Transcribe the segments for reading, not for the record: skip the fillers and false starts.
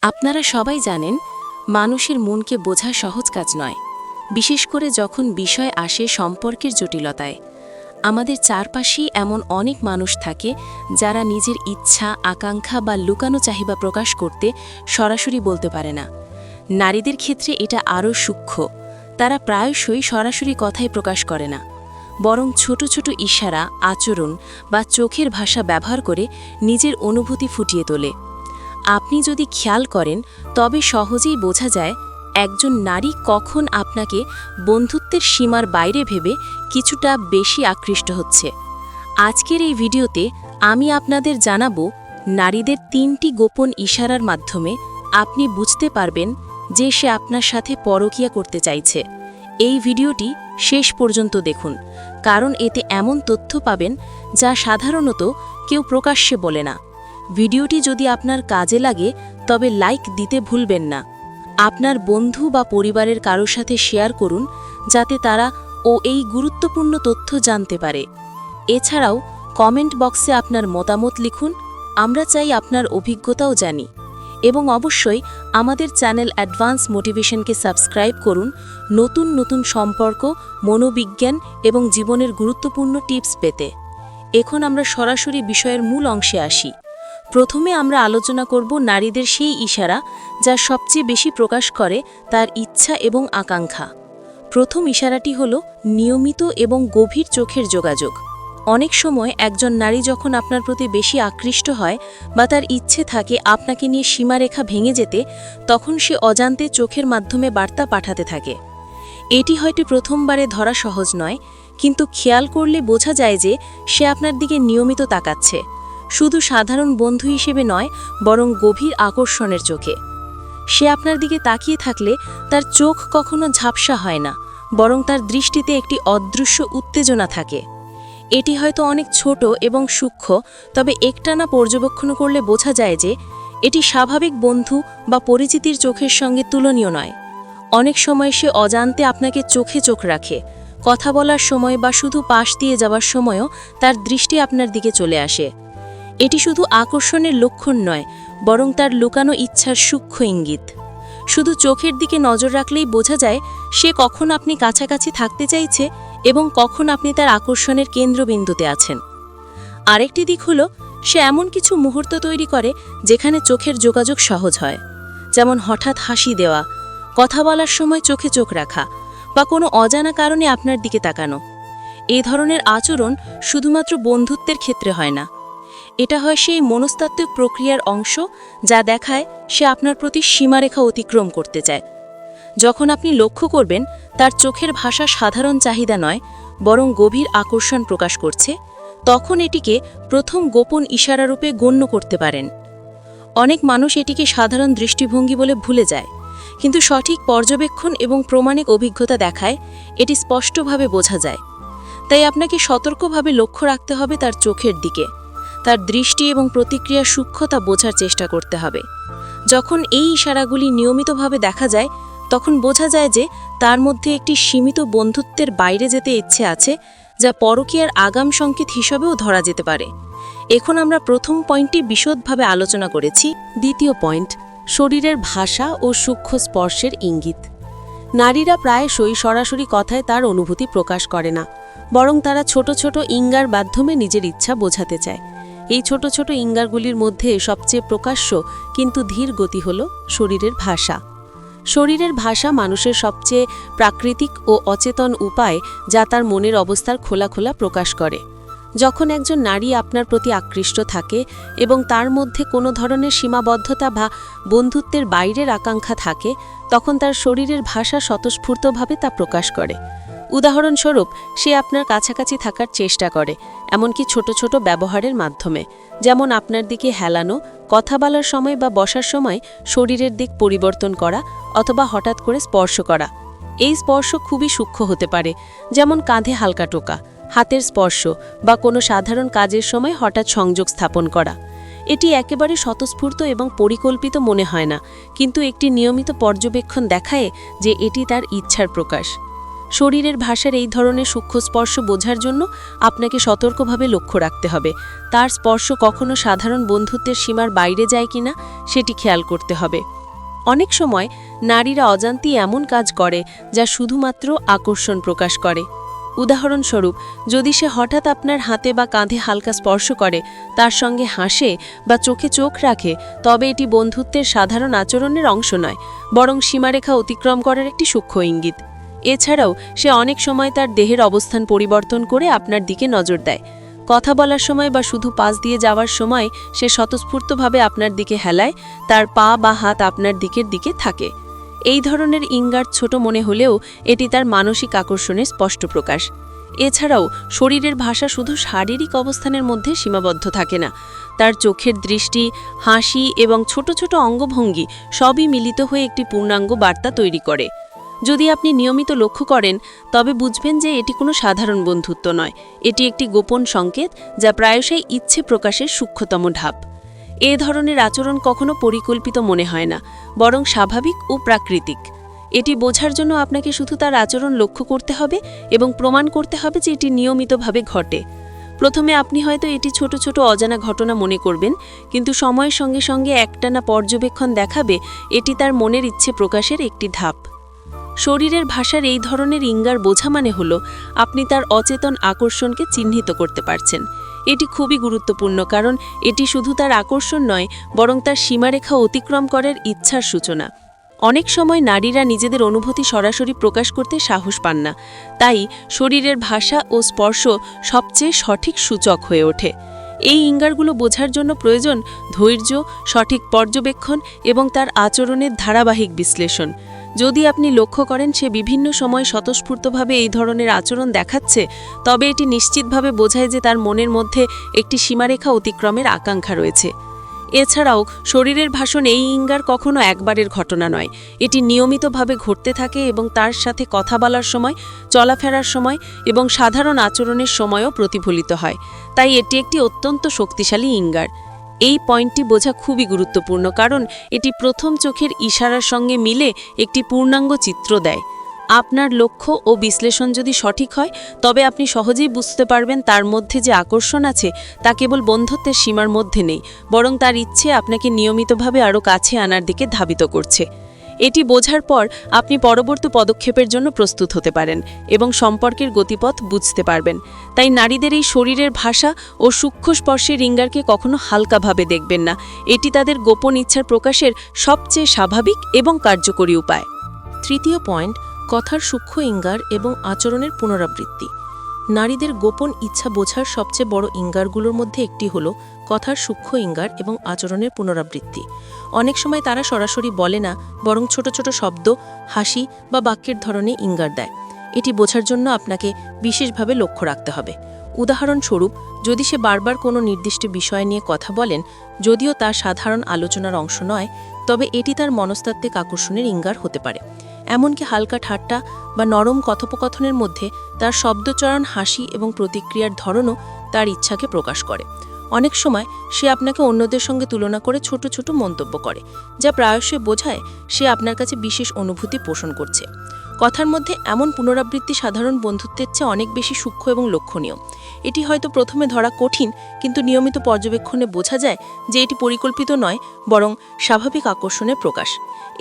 আপনারা সবাই জানেন, মানুষের মনকে বোঝা সহজ কাজ নয়, বিশেষ করে যখন বিষয় আসে সম্পর্কের জটিলতায়। আমাদের চারপাশেই এমন অনেক মানুষ থাকে যারা নিজের ইচ্ছা, আকাঙ্ক্ষা বা লুকানো চাহিদা প্রকাশ করতে সরাসরি বলতে পারে না। নারীদের ক্ষেত্রে এটা আরও সূক্ষ্ম। তারা প্রায়শই সরাসরি কথাই প্রকাশ করে না, বরং ছোট ছোট ইশারা, আচরণ বা চোখের ভাষা ব্যবহার করে নিজের অনুভূতি ফুটিয়ে তোলে। আপনি যদি খেয়াল করেন, তবে সহজেই বোঝা যায় একজন নারী কখন আপনাকে বন্ধুত্বের সীমার বাইরে ভেবে কিছুটা বেশি আকৃষ্ট হচ্ছে। আজকের এই ভিডিওতে আমি আপনাদের জানাবো নারীদের ৩টি গোপন ইশারার মাধ্যমে আপনি বুঝতে পারবেন যে সে আপনার সাথে পরকীয়া করতে চাইছে। এই ভিডিওটি শেষ পর্যন্ত দেখুন, কারণ এতে এমন তথ্য পাবেন যা সাধারণত কেউ প্রকাশ্যে বলে না। ভিডিওটি যদি আপনার কাজে লাগে তবে লাইক দিতে ভুলবেন না। আপনার বন্ধু বা পরিবারের কারোর সাথে শেয়ার করুন, যাতে তারা এই গুরুত্বপূর্ণ তথ্য জানতে পারে। এছাড়াও কমেন্ট বক্সে আপনার মতামত লিখুন, আমরা চাই আপনার অভিজ্ঞতাও জানি। এবং অবশ্যই আমাদের চ্যানেল অ্যাডভান্স মোটিভেশনকে সাবস্ক্রাইব করুন নতুন নতুন সম্পর্ক, মনোবিজ্ঞান এবং জীবনের গুরুত্বপূর্ণ টিপস পেতে। এখন আমরা সরাসরি বিষয়ের মূল অংশে আসি। প্রথমে আমরা আলোচনা করব নারীদের সেই ইশারা যা সবচেয়ে বেশি প্রকাশ করে তার ইচ্ছা এবং আকাঙ্ক্ষা। প্রথম ইশারাটি হল নিয়মিত এবং গভীর চোখের যোগাযোগ। অনেক সময় একজন নারী যখন আপনার প্রতি বেশি আকৃষ্ট হয় বা তার ইচ্ছে থাকে আপনাকে নিয়ে সীমারেখা ভেঙে যেতে, তখন সে অজান্তে চোখের মাধ্যমে বার্তা পাঠাতে থাকে। এটি হয়তো প্রথমবারে ধরা সহজ নয়, কিন্তু খেয়াল করলে বোঝা যায় যে সে আপনার দিকে নিয়মিত তাকাচ্ছে, শুধু সাধারণ বন্ধু হিসেবে নয়, বরং গভীর আকর্ষণের চোখে। সে আপনার দিকে তাকিয়ে থাকলে তার চোখ কখনো ঝাপসা হয় না, বরং তার দৃষ্টিতে একটি অদৃশ্য উত্তেজনা থাকে। এটি হয়তো অনেক ছোট এবং সূক্ষ্ম, তবে একটানা পর্যবেক্ষণ করলে বোঝা যায় যে এটি স্বাভাবিক বন্ধু বা পরিচিতির চোখের সঙ্গে তুলনীয় নয়। অনেক সময় সে অজান্তে আপনাকে চোখে চোখ রাখে, কথা বলার সময় বা শুধু পাশ দিয়ে যাওয়ার সময়ও তার দৃষ্টি আপনার দিকে চলে আসে। এটি শুধু আকর্ষণের লক্ষণ নয়, বরং তার লুকানো ইচ্ছার সূক্ষ্ম ইঙ্গিত। শুধু চোখের দিকে নজর রাখলেই বোঝা যায় সে কখন আপনি কাছাকাছি থাকতে চাইছে এবং কখন আপনি তার আকর্ষণের কেন্দ্রবিন্দুতে আছেন। আরেকটি দিক হল, সে এমন কিছু মুহূর্ত তৈরি করে যেখানে চোখের যোগাযোগ সহজ হয়, যেমন হঠাৎ হাসি দেওয়া, কথা বলার সময় চোখে চোখ রাখা বা কোনো অজানা কারণে আপনার দিকে তাকানো। এই ধরনের আচরণ শুধুমাত্র বন্ধুত্বের ক্ষেত্রে হয় না, এটা হয় সেই মনস্তাত্ত্বিক প্রক্রিয়ার অংশ যা দেখায় সে আপনার প্রতি সীমারেখা অতিক্রম করতে চায়। যখন আপনি লক্ষ্য করবেন তার চোখের ভাষা সাধারণ চাহিদা নয়, বরং গভীর আকর্ষণ প্রকাশ করছে, তখন এটিকে প্রথম গোপন ইশারারূপে গণ্য করতে পারেন। অনেক মানুষ এটিকে সাধারণ দৃষ্টিভঙ্গি বলে ভুলে যায়, কিন্তু সঠিক পর্যবেক্ষণ এবং প্রমাণিক অভিজ্ঞতা দেখায় এটি স্পষ্টভাবে বোঝা যায়। তাই আপনাকে সতর্কভাবে লক্ষ্য রাখতে হবে তার চোখের দিকে, তার দৃষ্টি এবং প্রতিক্রিয়ার সূক্ষ্মতা বোঝার চেষ্টা করতে হবে। যখন এই ইশারাগুলি নিয়মিতভাবে দেখা যায়, তখন বোঝা যায় যে তার মধ্যে একটি সীমিত বন্ধুত্বের বাইরে যেতে ইচ্ছে আছে, যা পরকীয়ার আগাম সংকেত হিসাবেও ধরা যেতে পারে। এখন আমরা প্রথম পয়েন্টটি বিশদভাবে আলোচনা করেছি। দ্বিতীয় পয়েন্ট, শরীরের ভাষা ও সূক্ষ্ম স্পর্শের ইঙ্গিত। নারীরা প্রায়শই সরাসরি কথায় তার অনুভূতি প্রকাশ করে না, বরং তারা ছোট ছোট ইঙ্গার মাধ্যমে নিজের ইচ্ছা বোঝাতে চায়। এই ছোট ছোট ইঙ্গারগুলির মধ্যে সবচেয়ে প্রকাশ্য কিন্তু ধীর গতি হল শরীরের ভাষা। শরীরের ভাষা মানুষের সবচেয়ে প্রাকৃতিক ও অচেতন উপায়, যা তার মনের অবস্থার খোলা খোলা প্রকাশ করে। যখন একজন নারী আপনার প্রতি আকৃষ্ট থাকে এবং তার মধ্যে কোনো ধরনের সীমাবদ্ধতা বা বন্ধুত্বের বাইরের আকাঙ্ক্ষা থাকে, তখন তার শরীরের ভাষা স্বতঃস্ফূর্তভাবে তা প্রকাশ করে। উদাহরণস্বরূপ, সে আপনার কাছাকাছি থাকার চেষ্টা করে, এমনকি ছোট ছোট ব্যবহারের মাধ্যমে, যেমন আপনার দিকে হেলানো, কথা বলার সময় বা বসার সময় শরীরের দিক পরিবর্তন করা, অথবা হঠাৎ করে স্পর্শ করা। এই স্পর্শ খুবই সূক্ষ্ম হতে পারে, যেমন কাঁধে হালকা টোকা, হাতের স্পর্শ বা কোনো সাধারণ কাজের সময় হঠাৎ সংযোগ স্থাপন করা। এটি একেবারে স্বতঃস্ফূর্ত এবং পরিকল্পিত মনে হয় না, কিন্তু একটি নিয়মিত পর্যবেক্ষণ দেখায় যে এটি তার ইচ্ছার প্রকাশ। শরীরের ভাষার এই ধরনের সূক্ষ্ম স্পর্শ বোঝার জন্য আপনাকে সতর্কভাবে লক্ষ্য রাখতে হবে। তার স্পর্শ কখনো সাধারণ বন্ধুত্বের সীমার বাইরে যায় কিনা সেটি খেয়াল করতে হবে। অনেক সময় নারীরা অজান্তেই এমন কাজ করে যা শুধুমাত্র আকর্ষণ প্রকাশ করে। উদাহরণস্বরূপ, যদি সে হঠাৎ আপনার হাতে বা কাঁধে হালকা স্পর্শ করে, তার সঙ্গে হাসে বা চোখে চোখ রাখে, তবে এটি বন্ধুত্বের সাধারণ আচরণের অংশ নয়, বরং সীমারেখা অতিক্রম করার একটি সূক্ষ্ম ইঙ্গিত। এছাড়াও সে অনেক সময় তার দেহের অবস্থান পরিবর্তন করে আপনার দিকে নজর দেয়। কথা বলার সময় বা শুধু পাশ দিয়ে যাওয়ার সময় সে স্বতঃস্ফূর্তভাবে আপনার দিকে হেলায়, তার পা বা হাত আপনার দিকে থাকে। এই ধরনের ইঙ্গার ছোট মনে হলেও এটি তার মানসিক আকর্ষণের স্পষ্ট প্রকাশ। এছাড়াও শরীরের ভাষা শুধু শারীরিক অবস্থানের মধ্যে সীমাবদ্ধ থাকে না। তার চোখের দৃষ্টি, হাসি এবং ছোট ছোট অঙ্গভঙ্গি সবই মিলিত হয়ে একটি পূর্ণাঙ্গ বার্তা তৈরি করে। যদি আপনি নিয়মিত লক্ষ্য করেন, তবে বুঝবেন যে এটি কোনো সাধারণ বন্ধুত্ব নয়, এটি একটি গোপন সংকেত যা প্রায়শই ইচ্ছে প্রকাশের সূক্ষ্মতম ধাপ। এ ধরনের আচরণ কখনো পরিকল্পিত মনে হয় না, বরং স্বাভাবিক ও প্রাকৃতিক। এটি বোঝার জন্য আপনাকে শুধু তার আচরণ লক্ষ্য করতে হবে এবং প্রমাণ করতে হবে যে এটি নিয়মিতভাবে ঘটে। প্রথমে আপনি হয়তো এটি ছোট ছোট অজানা ঘটনা মনে করবেন, কিন্তু সময়ের সঙ্গে সঙ্গে একটানা পর্যবেক্ষণ দেখাবে এটি তার মনের ইচ্ছে প্রকাশের একটি ধাপ। শরীরের ভাষার এই ধরনের ইঙ্গার বোঝা মানে হল আপনি তার অচেতন আকর্ষণকে চিহ্নিত করতে পারছেন। এটি খুবই গুরুত্বপূর্ণ, কারণ এটি শুধু তার আকর্ষণ নয়, বরং তার সীমারেখা অতিক্রম করার ইচ্ছার সূচনা। অনেক সময় নারীরা নিজেদের অনুভূতি সরাসরি প্রকাশ করতে সাহস পান না, তাই শরীরের ভাষা ও স্পর্শ সবচেয়ে সঠিক সূচক হয়ে ওঠে। এই ইঙ্গারগুলো বোঝার জন্য প্রয়োজন ধৈর্য, সঠিক পর্যবেক্ষণ এবং তার আচরণের ধারাবাহিক বিশ্লেষণ। যদি আপনি লক্ষ্য করেন সে বিভিন্ন সময় স্বতঃস্ফূর্তভাবে এই ধরনের আচরণ দেখাচ্ছে, তবে এটি নিশ্চিতভাবে বোঝায় যে তার মনের মধ্যে একটি সীমারেখা অতিক্রমের আকাঙ্ক্ষা রয়েছে। এছাড়াও শরীরের ভাষণ এই ইঙ্গার কখনো একবারের ঘটনা নয়, এটি নিয়মিতভাবে ঘটতে থাকে এবং তার সাথে কথা বলার সময়, চলাফেরার সময় এবং সাধারণ আচরণের সময়ও প্রতিফলিত হয়। তাই এটি একটি অত্যন্ত শক্তিশালী ইঙ্গার। এই পয়েন্টটি বোঝা খুবই গুরুত্বপূর্ণ, কারণ এটি প্রথম চোখের ইশারার সঙ্গে মিলে একটি পূর্ণাঙ্গ চিত্র দেয়। আপনার লক্ষ্য ও বিশ্লেষণ যদি সঠিক হয়, তবে আপনি সহজেই বুঝতে পারবেন তার মধ্যে যে আকর্ষণ আছে তা কেবল বন্ধুত্বের সীমার মধ্যে নেই, বরং তার ইচ্ছে আপনাকে নিয়মিতভাবে আরও কাছে আনার দিকে ধাবিত করছে। এটি বোঝার পর আপনি পরবর্তী পদক্ষেপের জন্য প্রস্তুত হতে পারেন এবং সম্পর্কের গতিপথ বুঝতে পারবেন। তাই নারীদের এই শরীরের ভাষা ও সূক্ষ্ম স্পর্শের ইঙ্গারকে কখনো হালকাভাবে দেখবেন না। এটি তাদের গোপন ইচ্ছার প্রকাশের সবচেয়ে স্বাভাবিক এবং কার্যকরী উপায়। তৃতীয় পয়েন্ট, কথার সূক্ষ্ম ইঙ্গার এবং আচরণের পুনরাবৃত্তি। নারীদের গোপন ইচ্ছা বোঝার সবচেয়ে বড় ইঙ্গারগুলোর মধ্যে একটি হল কথার সূক্ষ্ম ইঙ্গার এবং আচরণের পুনরাবৃত্তি। অনেক সময় তারা সরাসরি বলে না, বরং ছোট ছোট শব্দ, হাসি বা বাক্যের ধরনে ইঙ্গার দেয়। এটি বোঝার জন্য আপনাকে বিশেষভাবে লক্ষ্য রাখতে হবে। উদাহরণস্বরূপ, যদি সে বারবার কোনো নির্দিষ্ট বিষয় নিয়ে কথা বলেন, যদিও তা সাধারণ আলোচনার অংশ নয়, তবে এটি তার মনস্তাত্ত্বিক আকর্ষণের ইঙ্গার হতে পারে। এমনকি হালকা ঠাট্টা বা নরম কথোপকথনের মধ্যে তার শব্দচয়ন, হাসি এবং প্রতিক্রিয়ার ধরনও তার ইচ্ছাকে প্রকাশ করে। অনেক সময় সে আপনাকে অন্যদের সঙ্গে তুলনা করে ছোট ছোট মন্তব্য করে, যা প্রায়শই বোঝায় সে আপনার কাছে বিশেষ অনুভূতি পোষণ করছে। কথার মধ্যে এমন পুনরাবৃত্তি সাধারণ বন্ধুত্বের চেয়ে অনেক বেশি সূক্ষ্ম এবং লক্ষণীয়। এটি হয়তো প্রথমে ধরা কঠিন, কিন্তু নিয়মিত পর্যবেক্ষণে বোঝা যায় যে এটি পরিকল্পিত নয়, বরং স্বাভাবিক আকর্ষণের প্রকাশ।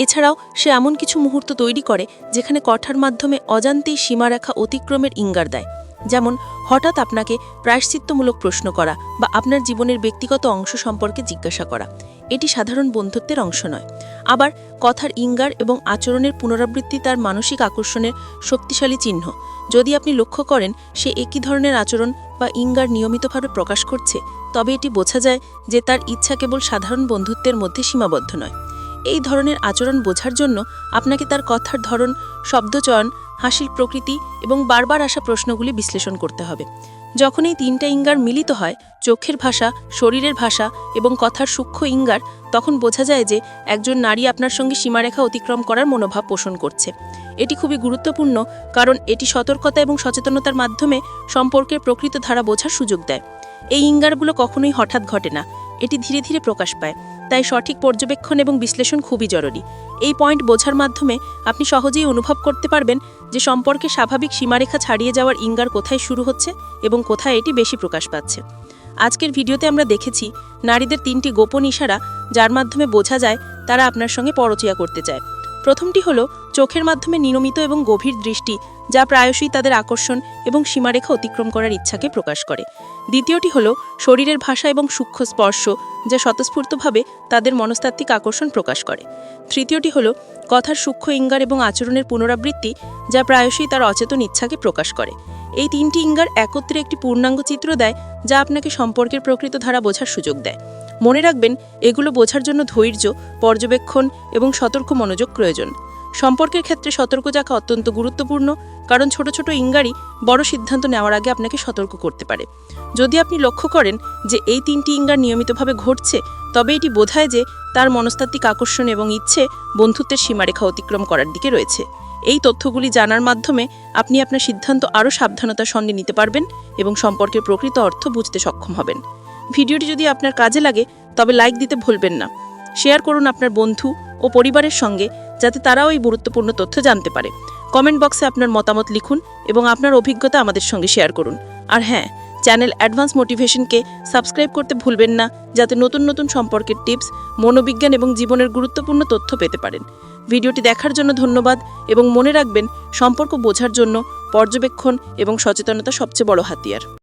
এছাড়াও সে এমন কিছু মুহূর্ত তৈরি করে যেখানে কথার মাধ্যমে অজান্তেই সীমারেখা অতিক্রমের ইঙ্গার দেয়, যেমন হঠাৎ আপনাকে প্রায়শ্চিত্তমূলক প্রশ্ন করা বা আপনার জীবনের ব্যক্তিগত অংশ সম্পর্কে জিজ্ঞাসা করা। এটি সাধারণ বন্ধুত্বের অংশ নয়। আবার কথার ইঙ্গার এবং আচরণের পুনরাবৃত্তি তার মানসিক আকর্ষণের শক্তিশালী চিহ্ন। যদি আপনি লক্ষ্য করেন সে একই ধরনের আচরণ বা ইঙ্গার নিয়মিতভাবে প্রকাশ করছে, তবে এটি বোঝা যায় যে তার ইচ্ছা কেবল সাধারণ বন্ধুত্বের মধ্যে সীমাবদ্ধ নয়। এই ধরনের আচরণ বোঝার জন্য আপনাকে তার কথার ধরন, শব্দচয়ন, হাসির প্রকৃতি এবং বারবার আসা প্রশ্নগুলি বিশ্লেষণ করতে হবে। যখন এই তিনটা ইঙ্গার মিলিত হয়, চোখের ভাষা, শরীরের ভাষা এবং কথার সূক্ষ্ম ইঙ্গার, তখন বোঝা যায় যে একজন নারী আপনার সঙ্গে সীমারেখা অতিক্রম করার মনোভাব পোষণ করছে। এটি খুবই গুরুত্বপূর্ণ, কারণ এটি সতর্কতা এবং সচেতনতার মাধ্যমে সম্পর্কের প্রকৃত ধারা বোঝার সুযোগ দেয়। এই ইঙ্গারগুলো কখনোই হঠাৎ ঘটে না, এটি ধীরে ধীরে প্রকাশ পায়। তাই সঠিক পর্যবেক্ষণ এবং বিশ্লেষণ খুবই জরুরি। এই পয়েন্ট বোঝার মাধ্যমে আপনি সহজেই অনুভব করতে পারবেন যে সম্পর্কে স্বাভাবিক সীমারেখা ছাড়িয়ে যাওয়ার ইঙ্গার কোথায় শুরু হচ্ছে এবং কোথায় এটি বেশি প্রকাশ পাচ্ছে। আজকের ভিডিওতে আমরা দেখেছি নারীদের 3টি গোপন ইশারা, যার মাধ্যমে বোঝা যায় তারা আপনার সঙ্গে পরচীয়া করতে চায়। প্রথমটি হলো চোখের মাধ্যমে নিয়মিত এবং গভীর দৃষ্টি, যা প্রায়শই তাদের আকর্ষণ এবং সীমারেখা অতিক্রম করার ইচ্ছাকে প্রকাশ করে। দ্বিতীয়টি হলো শরীরের ভাষা এবং সূক্ষ্ম স্পর্শ, যা স্বতঃস্ফূর্তভাবে তাদের মনস্তাত্ত্বিক আকর্ষণ প্রকাশ করে। তৃতীয়টি হলো কথার সূক্ষ্ম ইঙ্গার এবং আচরণের পুনরাবৃত্তি, যা প্রায়শই তার অচেতন ইচ্ছাকে প্রকাশ করে। এই 3টি ইঙ্গার একত্রে একটি পূর্ণাঙ্গ চিত্র দেয়, যা আপনাকে সম্পর্কের প্রকৃত ধারা বোঝার সুযোগ দেয়। মনে রাখবেন, এগুলো বোঝার জন্য ধৈর্য, পর্যবেক্ষণ এবং সতর্ক মনোযোগ প্রয়োজন। সম্পর্কের ক্ষেত্রে সতর্ক থাকা অত্যন্ত গুরুত্বপূর্ণ, কারণ ছোট ছোট ইঙ্গারই বড় সিদ্ধান্ত নেওয়ার আগে আপনাকে সতর্ক করতে পারে। যদি আপনি লক্ষ্য করেন যে এই 3টি ইঙ্গার নিয়মিতভাবে ঘটছে, তবে এটি বোঝায় যে তার মনস্তাত্ত্বিক আকর্ষণ এবং ইচ্ছে বন্ধুত্বের সীমারেখা অতিক্রম করার দিকে রয়েছে। এই তথ্যগুলি জানার মাধ্যমে আপনি আপনার সিদ্ধান্ত আরও সাবধানতার সঙ্গে নিতে পারবেন এবং সম্পর্কের প্রকৃত অর্থ বুঝতে সক্ষম হবেন। ভিডিওটি যদি আপনার কাজে লাগে তবে লাইক দিতে ভুলবেন না। শেয়ার করুন আপনার বন্ধু ও পরিবারের সঙ্গে, যাতে তারাও এই গুরুত্বপূর্ণ তথ্য জানতে পারে। কমেন্ট বক্সে আপনার মতামত লিখুন এবং আপনার অভিজ্ঞতা আমাদের সঙ্গে শেয়ার করুন। আর হ্যাঁ, চ্যানেল অ্যাডভান্স মোটিভেশনকে সাবস্ক্রাইব করতে ভুলবেন না, যাতে নতুন নতুন সম্পর্কের টিপস, মনোবিজ্ঞান এবং জীবনের গুরুত্বপূর্ণ তথ্য পেতে পারেন। ভিডিওটি দেখার জন্য ধন্যবাদ এবং মনে রাখবেন, সম্পর্ক বোঝার জন্য পর্যবেক্ষণ এবং সচেতনতা সবচেয়ে বড় হাতিয়ার।